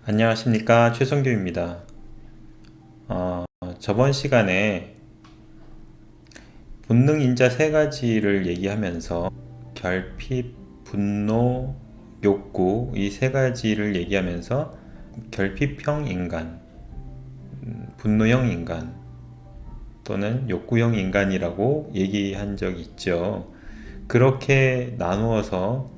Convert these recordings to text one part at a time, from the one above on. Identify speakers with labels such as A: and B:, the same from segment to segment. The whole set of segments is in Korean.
A: 안녕하십니까, 최성규입니다. 저번 시간에 본능 인자 세 가지를 얘기하면서 결핍, 분노, 욕구 이 세 가지를 얘기하면서 결핍형 인간, 분노형 인간 또는 욕구형 인간이라고 얘기한 적이 있죠. 그렇게 나누어서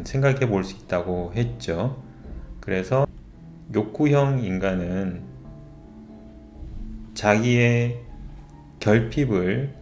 A: 생각해 볼 수 있다고 했죠. 그래서 욕구형 인간은 자기의 결핍을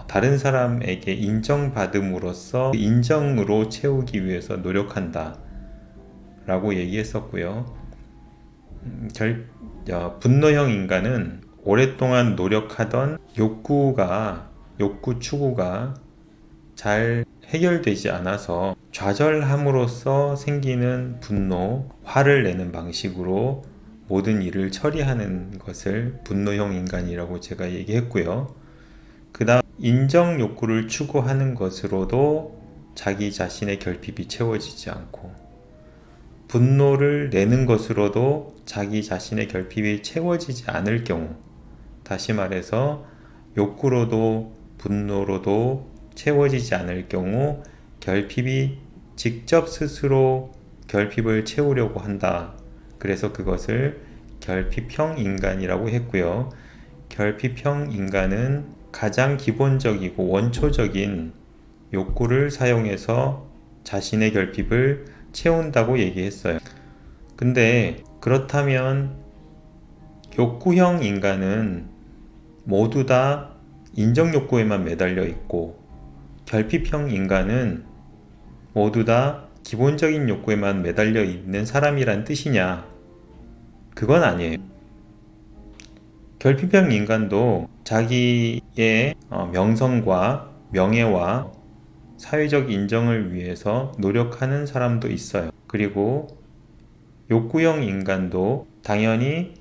A: 다른 사람에게 인정받음으로써 인정으로 채우기 위해서 노력한다 라고 얘기했었고요. 분노형 인간은 오랫동안 노력하던 욕구 추구가 잘 해결되지 않아서 좌절함으로써 생기는 분노, 화를 내는 방식으로 모든 일을 처리하는 것을 분노형 인간이라고 제가 얘기했고요. 그 다음 인정 욕구를 추구하는 것으로도 자기 자신의 결핍이 채워지지 않고, 분노를 내는 것으로도 자기 자신의 결핍이 채워지지 않을 경우, 다시 말해서 욕구로도 분노로도 채워지지 않을 경우 결핍이 직접 스스로 결핍을 채우려고 한다. 그래서 그것을 결핍형 인간이라고 했고요. 결핍형 인간은 가장 기본적이고 원초적인 욕구를 사용해서 자신의 결핍을 채운다고 얘기했어요. 근데 그렇다면 욕구형 인간은 모두 다 인정 욕구에만 매달려 있고, 결핍형 인간은 모두 다 기본적인 욕구에만 매달려 있는 사람이란 뜻이냐? 그건 아니에요. 결핍형 인간도 자기의 명성과 명예와 사회적 인정을 위해서 노력하는 사람도 있어요. 그리고 욕구형 인간도 당연히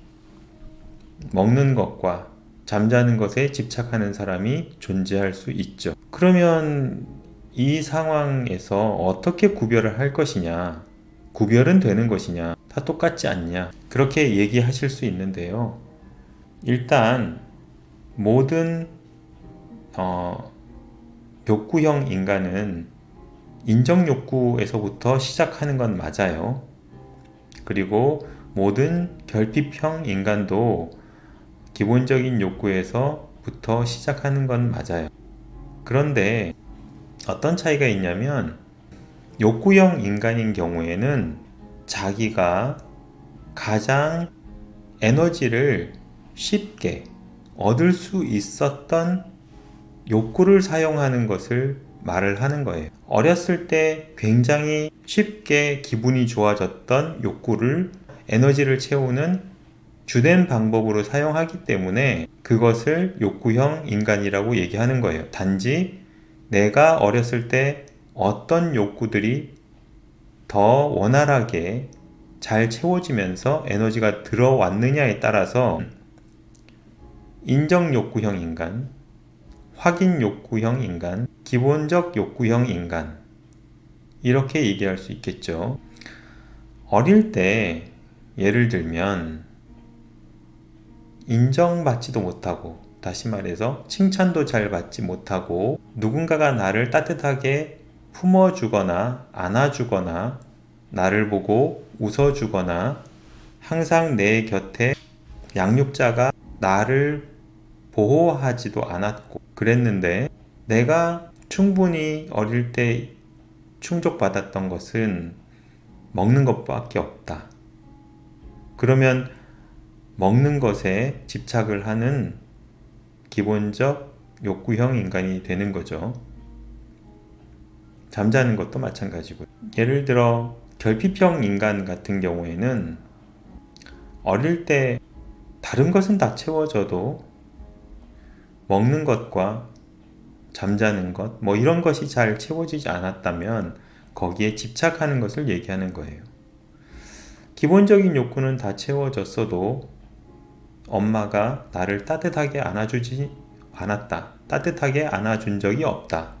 A: 먹는 것과 잠자는 것에 집착하는 사람이 존재할 수 있죠. 그러면 이 상황에서 어떻게 구별을 할 것이냐? 구별은 되는 것이냐? 다 똑같지 않냐? 그렇게 얘기하실 수 있는데요. 일단 모든 욕구형 인간은 인정 욕구에서부터 시작하는 건 맞아요. 그리고 모든 결핍형 인간도 기본적인 욕구에서부터 시작하는 건 맞아요. 그런데 어떤 차이가 있냐면, 욕구형 인간인 경우에는 자기가 가장 에너지를 쉽게 얻을 수 있었던 욕구를 사용하는 것을 말을 하는 거예요. 어렸을 때 굉장히 쉽게 기분이 좋아졌던 욕구를 에너지를 채우는 주된 방법으로 사용하기 때문에 그것을 욕구형 인간이라고 얘기하는 거예요. 단지 내가 어렸을 때 어떤 욕구들이 더 원활하게 잘 채워지면서 에너지가 들어왔느냐에 따라서 인정 욕구형 인간, 확인 욕구형 인간, 기본적 욕구형 인간, 이렇게 얘기할 수 있겠죠. 어릴 때 예를 들면 인정받지도 못하고, 다시 말해서 칭찬도 잘 받지 못하고, 누군가가 나를 따뜻하게 품어주거나 안아주거나 나를 보고 웃어주거나 항상 내 곁에 양육자가 나를 보호하지도 않았고 그랬는데, 내가 충분히 어릴 때 충족받았던 것은 먹는 것밖에 없다. 그러면 먹는 것에 집착을 하는 기본적 욕구형 인간이 되는 거죠. 잠자는 것도 마찬가지고. 예를 들어 결핍형 인간 같은 경우에는 어릴 때 다른 것은 다 채워져도 먹는 것과 잠자는 것, 뭐 이런 것이 잘 채워지지 않았다면 거기에 집착하는 것을 얘기하는 거예요. 기본적인 욕구는 다 채워졌어도 엄마가 나를 따뜻하게 안아주지 않았다. 따뜻하게 안아준 적이 없다.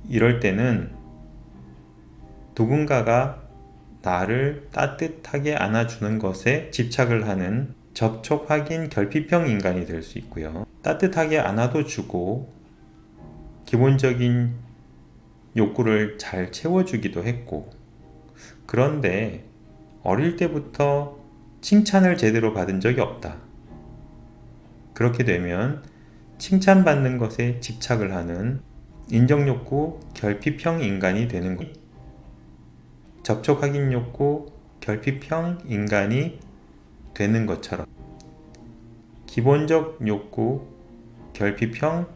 A: 이럴 때는 누군가가 나를 따뜻하게 안아주는 것에 집착을 하는 접촉 확인 결핍형 인간이 될 수 있고요. 따뜻하게 안아도 주고 기본적인 욕구를 잘 채워주기도 했고, 그런데 어릴 때부터 칭찬을 제대로 받은 적이 없다. 그렇게 되면 칭찬받는 것에 집착을 하는 인정욕구 결핍형 인간이 되는 것. 접촉 확인 욕구 결핍형 인간이 되는 것처럼 기본적 욕구 결핍형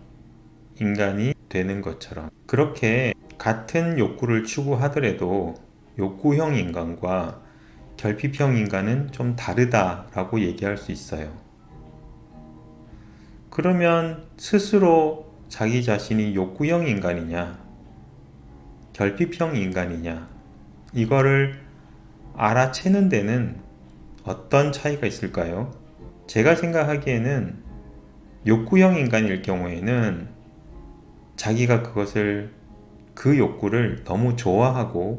A: 인간이 되는 것처럼, 그렇게 같은 욕구를 추구하더라도 욕구형 인간과 결핍형 인간은 좀 다르다라고 얘기할 수 있어요. 그러면 스스로 자기 자신이 욕구형 인간이냐 결핍형 인간이냐, 이거를 알아채는 데는 어떤 차이가 있을까요? 제가 생각하기에는 욕구형 인간일 경우에는 자기가 그 욕구를 너무 좋아하고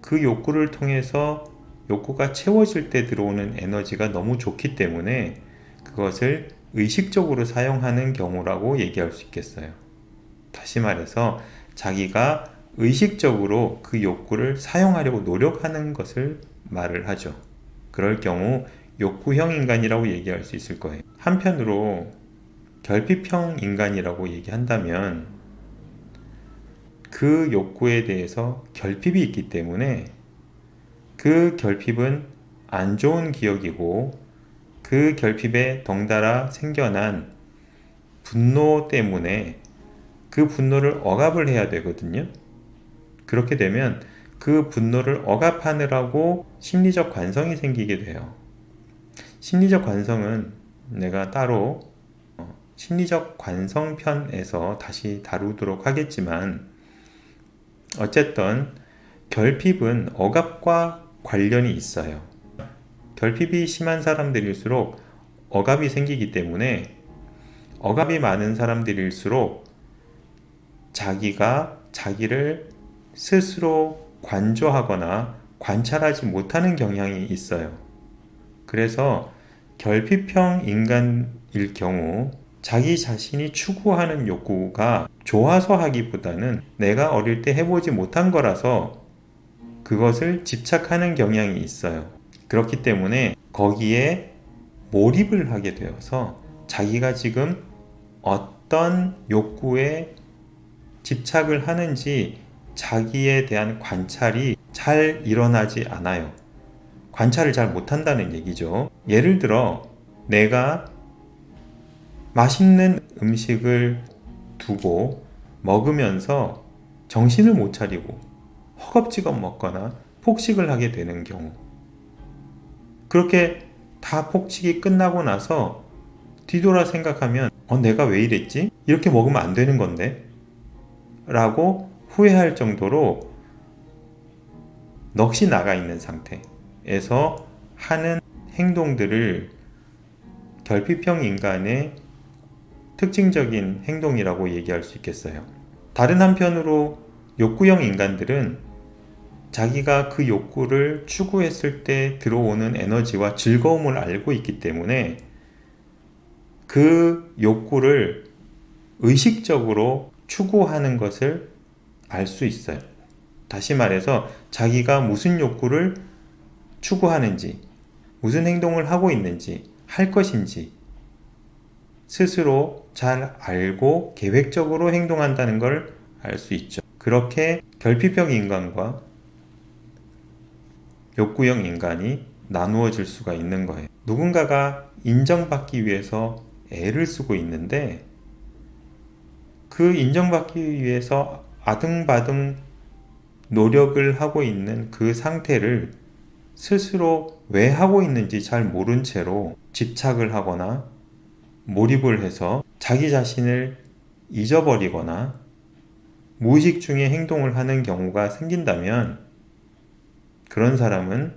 A: 그 욕구를 통해서 욕구가 채워질 때 들어오는 에너지가 너무 좋기 때문에 그것을 의식적으로 사용하는 경우라고 얘기할 수 있겠어요. 다시 말해서 자기가 의식적으로 그 욕구를 사용하려고 노력하는 것을 말을 하죠. 그럴 경우 욕구형 인간이라고 얘기할 수 있을 거예요. 한편으로 결핍형 인간이라고 얘기한다면 그 욕구에 대해서 결핍이 있기 때문에 그 결핍은 안 좋은 기억이고, 그 결핍에 덩달아 생겨난 분노 때문에 그 분노를 억압을 해야 되거든요. 그렇게 되면 그 분노를 억압하느라고 심리적 관성이 생기게 돼요. 심리적 관성은 내가 따로 심리적 관성 편에서 다시 다루도록 하겠지만, 어쨌든 결핍은 억압과 관련이 있어요. 결핍이 심한 사람들일수록 억압이 생기기 때문에 억압이 많은 사람들일수록 자기가 자기를 스스로 관조하거나 관찰하지 못하는 경향이 있어요. 그래서 결핍형 인간일 경우 자기 자신이 추구하는 욕구가 좋아서 하기보다는 내가 어릴 때 해보지 못한 거라서 그것을 집착하는 경향이 있어요. 그렇기 때문에 거기에 몰입을 하게 되어서 자기가 지금 어떤 욕구에 집착을 하는지 자기에 대한 관찰이 잘 일어나지 않아요. 관찰을 잘 못한다는 얘기죠. 예를 들어 내가 맛있는 음식을 두고 먹으면서 정신을 못 차리고 허겁지겁 먹거나 폭식을 하게 되는 경우, 그렇게 다 폭식이 끝나고 나서 뒤돌아 생각하면 내가 왜 이랬지? 이렇게 먹으면 안 되는 건데? 라고 후회할 정도로 넋이 나가 있는 상태에서 하는 행동들을 결핍형 인간의 특징적인 행동이라고 얘기할 수 있겠어요. 다른 한편으로 욕구형 인간들은 자기가 그 욕구를 추구했을 때 들어오는 에너지와 즐거움을 알고 있기 때문에 그 욕구를 의식적으로 추구하는 것을 알 수 있어요. 다시 말해서 자기가 무슨 욕구를 추구하는지, 무슨 행동을 하고 있는지, 할 것인지 스스로 잘 알고 계획적으로 행동한다는 걸 알 수 있죠. 그렇게 결핍형 인간과 욕구형 인간이 나누어질 수가 있는 거예요. 누군가가 인정받기 위해서 애를 쓰고 있는데 그 인정받기 위해서 아등바등 노력을 하고 있는 그 상태를 스스로 왜 하고 있는지 잘 모른 채로 집착을 하거나 몰입을 해서 자기 자신을 잊어버리거나 무의식 중에 행동을 하는 경우가 생긴다면 그런 사람은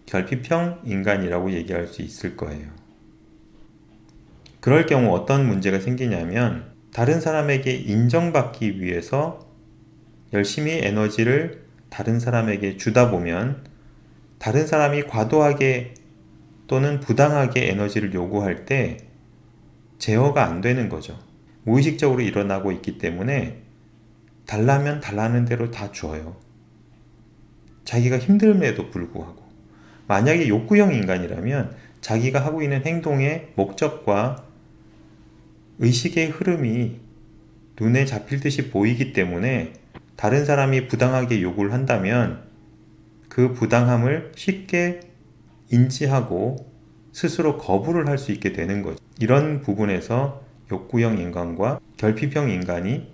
A: 결핍형 인간이라고 얘기할 수 있을 거예요. 그럴 경우 어떤 문제가 생기냐면 다른 사람에게 인정받기 위해서 열심히 에너지를 다른 사람에게 주다 보면 다른 사람이 과도하게 또는 부당하게 에너지를 요구할 때 제어가 안 되는 거죠. 무의식적으로 일어나고 있기 때문에 달라면 달라는 대로 다 줘요. 자기가 힘듦에도 불구하고. 만약에 욕구형 인간이라면 자기가 하고 있는 행동의 목적과 의식의 흐름이 눈에 잡힐 듯이 보이기 때문에 다른 사람이 부당하게 요구를 한다면 그 부당함을 쉽게 인지하고 스스로 거부를 할 수 있게 되는 거죠. 이런 부분에서 욕구형 인간과 결핍형 인간이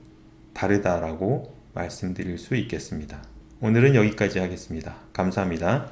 A: 다르다라고 말씀드릴 수 있겠습니다. 오늘은 여기까지 하겠습니다. 감사합니다.